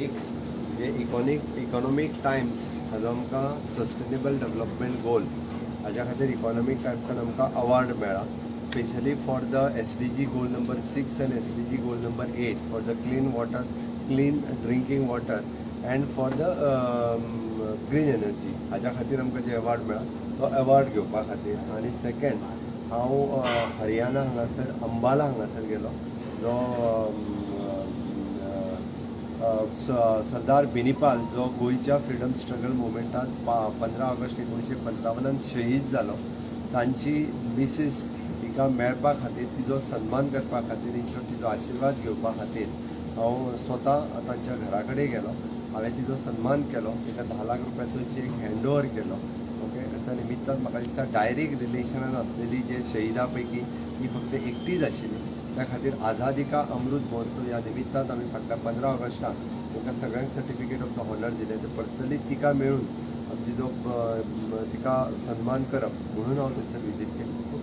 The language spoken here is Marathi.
एक जे इकॉनॉमीक टायम्स हाजो आमकां सस्टेनेबल डेव्हलपमेंट गोल हाज्या खातीर इकॉनॉमीक टायम्सान आमकां अवॉर्ड मेळ्ळा specially for the SDG goal number 6 end SDG goal number 8 for the clean drinking water end for the green energy हाज्या खातीर आमकां जे अवॉर्ड मेळ्ळा तो अवॉर्ड घेवपा खातीर. आनी सेकंड हांव हरियाणा हांगासर अंबाला हांगासर गेलो जो सरदार बेनीपाल जो गोयच्या फ्रिडम स्ट्रगल मुवमेंटांत 15 ऑगस्ट 1955 शहीद जालो तांची मिसीस तिका मेळपा खातीर तिजो सन्मान करपा खातीर तिजो आशिर्वाद घेवपा खातीर हांव स्वता तांच्या घरा कडेन गेलो. हांवें तिजो सन्मान केलो, तिका 10 लाख रुपयाचो चेक हँड ओवर केलो. ओके, त्या निमित्तान म्हाका दिसता डायरेक्ट रिलेशनान आसलेली जे शहिदा पैकी ही फक्त एकटीच आशिल्ली. त्या खातीर आझादी का अमृत महोत्सव ह्या निमित्तान आमी फाटल्या 15 ऑगस्टाक ताका सगळ्यांक सर्टिफिकेट ऑफ द हॉनर दिलें. तर पर्सनली तिका मेळून तिजो तिका सन्मान करप म्हणून हांव थंयसर विजीट केली.